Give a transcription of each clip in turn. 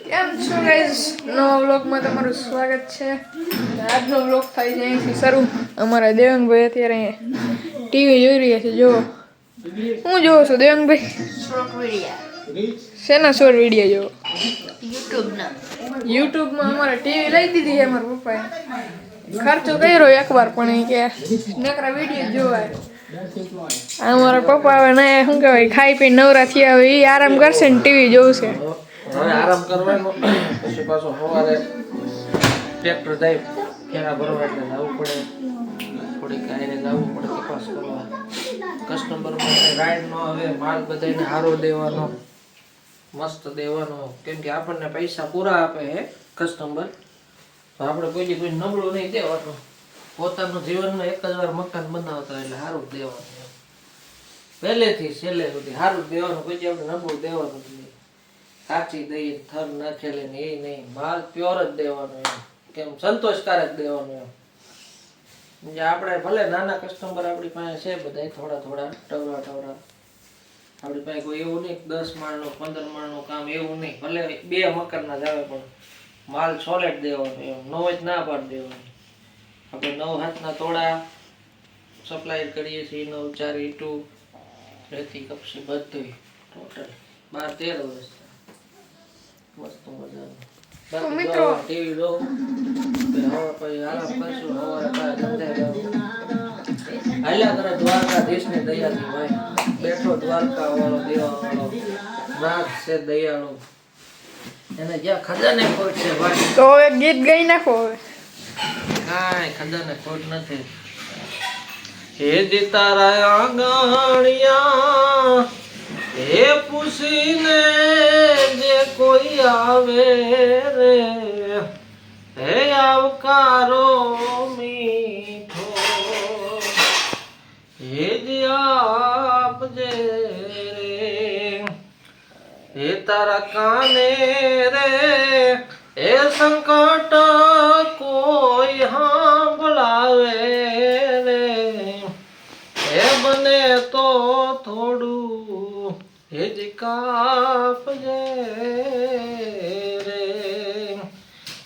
કેમ છો ગાઈઝ, નવા વ્લોગમાં તમારું સ્વાગત છે। આજનો વ્લોગ થાય છે અહીંથી શરૂ। અમારા દેવંગભાઈ અત્યારે ટીવી જોઈ રહ્યા છે। જો હું જોઉં છું દેવંગભાઈ? Short video. શેના શોર્ટ વિડીયો જોવો? યુટ્યુબ માં અમારે ટીવી લઈ દીધી છે મારા પપ્પાએ। ખર્ચો કર્યો એકવાર પણ એ કે નકરા વિડીયો જોવાય। અમારા પપ્પા હવે ને શું કહેવાય ખાઈ પી નવરા થયા હવે એ આરામ કરશે ને ટીવી જોવશે। હવે આરામ કરવાનો પછી પાછો સવારે ટ્રેક્ટર જાય ખેડા ભરવા એટલે જવું પડે થોડીક આઈને જવું પડે તપાસ કરવા કસ્ટમરમાં રાઈડ નો હવે માલ બધાને હારો દેવાનો મસ્ત દેવાનો કેમ કે આપણને પૈસા પૂરા આપે હે કસ્ટમર તો આપણે કોઈ નબળું નહીં દેવાનું પોતાનું જીવનમાં એક જ વાર મકાન બનાવતા એટલે સારું દેવાનું પહેલેથી છેલ્લે સુધી સારું દેવાનું કોઈ આપણે નબળું દેવાનું નહીં કાચી દઈ થર નાખેલે ને એ નહીં માલ પ્યોર જ દેવાનો એમ કેમ સંતોષકારક દેવાનો એમ જે આપણે ભલે નાના કસ્ટમર આપણી પાસે છે બધા થોડા થોડા ટવરા આપણી પાસે કોઈ એવું નહીં 10 માળનું 15 માળનું કામ એવું નહીં ભલે 2 મકાનના જ આવે પણ માલ સોલિડ દેવાનો એમ નો જ ના પાડી દેવાનો આપણે 9 હાથના તોડા સપ્લાય કરીએ છીએ 9 4 ઈટું રેતી કપસી બધું ટોટલ 12-13 વર્ષ મસ્ત મજાનું તો મિત્રો ટીવી લો હવે પછી આરામ કરશું સવારે ધંધે જવું હાલ્યા કરે દ્વારકાધીશની દયાથી ભાઈ બેઠો દ્વારકા વાળો દેવા વાળો નાથ છે દયાળુ એને જ્યાં ખજાને ખોટ છે ભાઈ તો હવે ગીત ગાઈ નાખો હવે કાંઈ ખજાને ખોટ નથી હે જી તારા આંગણિયા હે પૂછીને જે કોઈ આવે રે હે આવકારો મીઠો હે જે આપજે રે હે તારા કાને રે હે સંકટ કોઈ સાંભળાવે રે હે બને તો થોડું હેજી કાપજે રે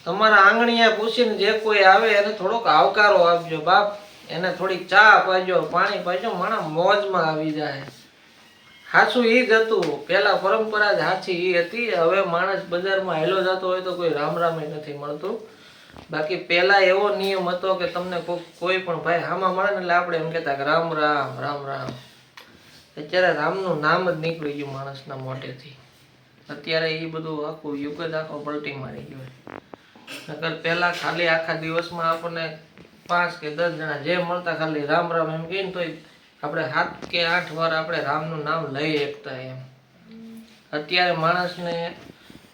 તમારા આંગણિયા પૂછીને જે કોઈ આવે એને થોડોક આવકારો આપજો બાપ એને થોડીક ચા પાજો પાણી પાજો માણા મોજમાં આવી જાય સાચું ઈ જ હતું પેલા પરંપરા જ સાચી ઈ હતી હવે માણસ બજારમાં હેલો જતો હોય તો કોઈ રામ રામ નથી મળતું બાકી પેલા એવો નિયમ હતો કે તમને કોઈ પણ ભાઈ હામાં મળે ને એટલે આપણે એમ કહેતા કે રામ રામ રામ રામ અત્યારે રામનું નામ જ નીકળી ગયું માણસના મોઢેથી અત્યારે એ બધું આખું યુગ જ આખો પલટી મારી ગયો નકર પહેલા ખાલી આખા દિવસમાં આપણને 5 કે 10 જણા જે મળતા ખાલી રામ રામ એમ કહીને તોય આપણે 7 કે 8 વાર આપણે રામનું નામ લઈ શકતા એમ અત્યારે માણસને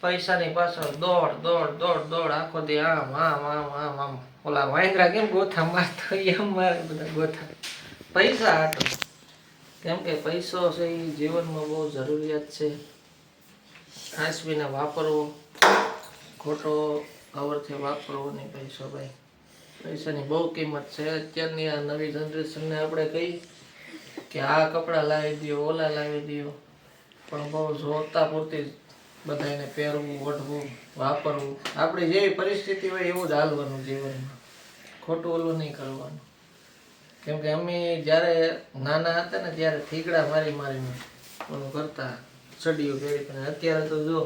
પૈસાની પાછળ દોડ આખો દી આમ ઓલા વાંદરા કેમ ગોથા મારતો એમ મારે બધા ગોથા પૈસા હાટો કેમ કે પૈસો છે એ જીવનમાં બહુ જરૂરિયાત છે ખાસ વિના વાપરવો ખોટો અવરથી વાપરવો નહીં પૈસો ભાઈ પૈસાની બહુ કિંમત છે અત્યારની આ નવી જનરેશનને આપણે કહી કે આ કપડાં લાવી દો ઓલા લાવી દો પણ બહુ જોતા પૂરતી બધાને પહેરવું ઓઢવું વાપરવું આપણી જેવી પરિસ્થિતિ હોય એવું જ હાલવાનું જીવનમાં ખોટું ઓલું નહીં કરવાનું કેમ કે અમે જ્યારે નાના હતા ને ત્યારે થીગડા મારીને ઓલું કરતા ચડિયું પહેરી પણ અત્યારે તો જો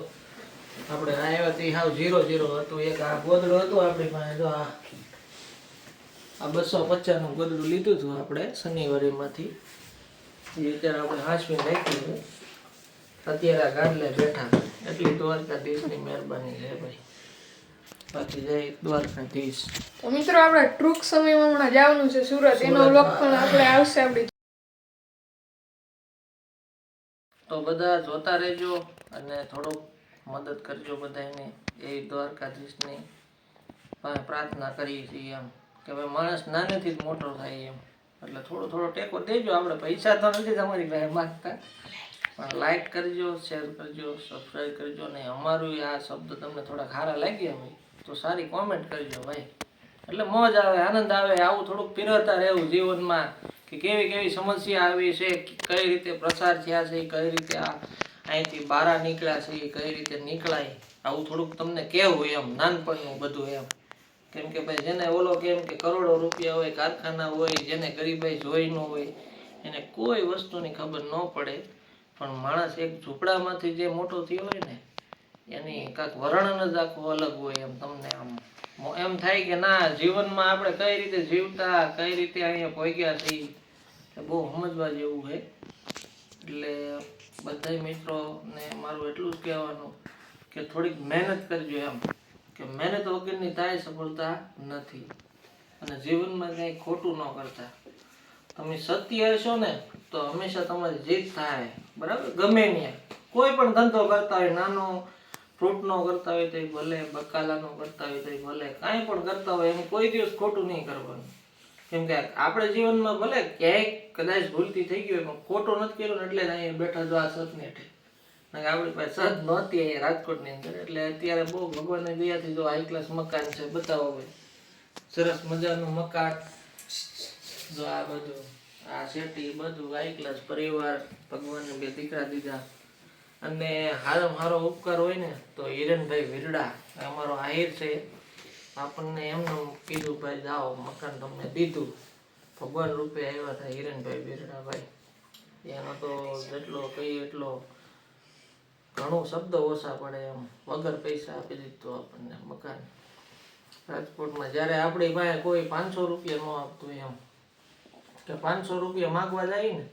આપણે આવ્યા તે હાવ 0-0 હતું એક આ ગોદડું હતું આપણી પાસે જો આ 250 નું ગોદડું લીધું હતું આપણે શનિવારીમાંથી એ અત્યારે આપણે હાંસવીને રાખ્યું અત્યારે આ ગાડલે બેઠા એટલી દ્વારકાધીશની મહેરબાની છે ભાઈ બાકી જય દ્વારકાધીશ તો મિત્રો આપણે ટૂંક સમયમાં હમણાં જવાનું છે સુરત એનો વ્લોગ પણ આપણે આવશે આપણી તો બધા જોતા રહેજો અને થોડુંક મદદ કરજો બધાને એ દ્વારકાધીશની પ્રાર્થના કરીએ છીએ એમ કે ભાઈ માણસ નાનેથી જ મોટો થાય એમ એટલે થોડો ટેકો દેજો આપણે પૈસા તો નથી તમારી પાસે માંગતા પણ લાઈક કરજો શેર કરજો સબસ્ક્રાઈબ કરજો અને અમારું આ શબ્દ તમને થોડા ખારા લાગ્યા હોય તો સારી કોમેન્ટ કરજો ભાઈ એટલે મોજ આવે આનંદ આવે આવું થોડુંક પીરવતા રહેવું જીવનમાં કે કેવી સમસ્યા આવી છે કઈ રીતે પ્રસાર થયા છે કઈ રીતે આ અહીંથી બહાર નીકળ્યા છે કઈ રીતે નીકળાય આવું થોડુંક તમને કહેવું એમ નાનપણનું બધું એમ. કેમ કે ભાઈ જેને ઓલો કેમ કે કરોડો રૂપિયા હોય, કારખાના હોય, જેને ગરીબાઈ જોઈ ન હોય, એને કોઈ વસ્તુની ખબર ન પડે. પણ માણસ એક ઝૂંપડામાંથી જે મોટો થયો હોય ને એની કાંઈક વર્ણન જ આખું અલગ હોય એમ. તમને આમ એમ થાય કે ના જીવનમાં આપણે કઈ રીતે જીવતા, કઈ રીતે અહીંયા પહોંચ્યા છીએ, એ બહુ સમજવા જેવું છે. એટલે બધા મિત્રોને મારું એટલું જ કહેવાનું કે થોડીક મહેનત કરજો એમ. કે મહેનત વગરની થાય સફળતા નથી. અને જીવનમાં કંઈ ખોટું ન કરતા. તમે સત્ય હશો ને તો હંમેશા તમારી જીત થાય. બરાબર, ગમે ત્યાં કોઈ પણ ધંધો કરતા હોય, નાનો ફ્રૂટનો કરતા હોય તો ભલે, બકાલાનો કરતા હોય તો ભલે, કાંઈ પણ કરતા હોય એમ કોઈ દિવસ ખોટું નહીં કરવાનું. કેમ કે આપણે જીવનમાં ભલે ક્યાંય કદાચ ભૂલથી થઈ ગયું પણ ખોટું નથી કર્યું ને એટલે જ અહીંયા બેઠા જો આ સત ને આપણી પાસે સત નહોતી અહીંયા રાજકોટની અંદર. એટલે અત્યારે બહુ ભગવાનની દયાથી જો હાઈ ક્લાસ મકાન છે, બતાવો ભાઈ સરસ મજાનું મકાન. જો આ બધું આ શેટી બધું હાઈ ક્લાસ પરિવાર, ભગવાનને 2 દીકરા દીધા. અને હારો ઉપકાર હોય ને તો હિરણભાઈ વિરડા અમારો આહિર છે, આપણને એમનું કીધું ભાઈ જાઓ મકાન તમને દીધું. ભગવાન રૂપે આવ્યા હતા હિરણભાઈ વિરડાભાઈ. એનો તો જેટલો કહીએ એટલો ઘણું શબ્દ ઓછા પડે એમ. વગર પૈસા આપી દીધું આપણને મકાન રાજકોટમાં. જ્યારે આપણી પાસે કોઈ 500 રૂપિયા ન આપતું એમ, કે 500 રૂપિયા માગવા જાય ને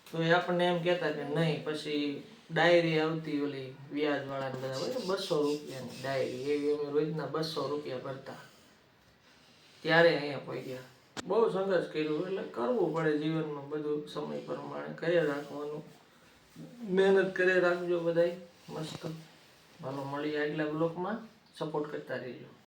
તો એ આપણને એમ કહેતા કે નહીં. પછી ડાયરી આવતી ઓલી વ્યાજ વાળાને બધા હોય 200 રૂપિયાની ડાયરી, એવી અમે રોજના 200 રૂપિયા ભરતા. ત્યારે અહીંયા પહોંચ્યા. બહુ સંઘર્ષ કર્યું. એટલે કરવું પડે જીવનમાં બધું સમય પ્રમાણે કરે રાખવાનું. મહેનત કરે રાખજો બધાય મસ્ત. ભાલો મળીએ આગલા બ્લોકમાં. સપોર્ટ કરતા રહેજો.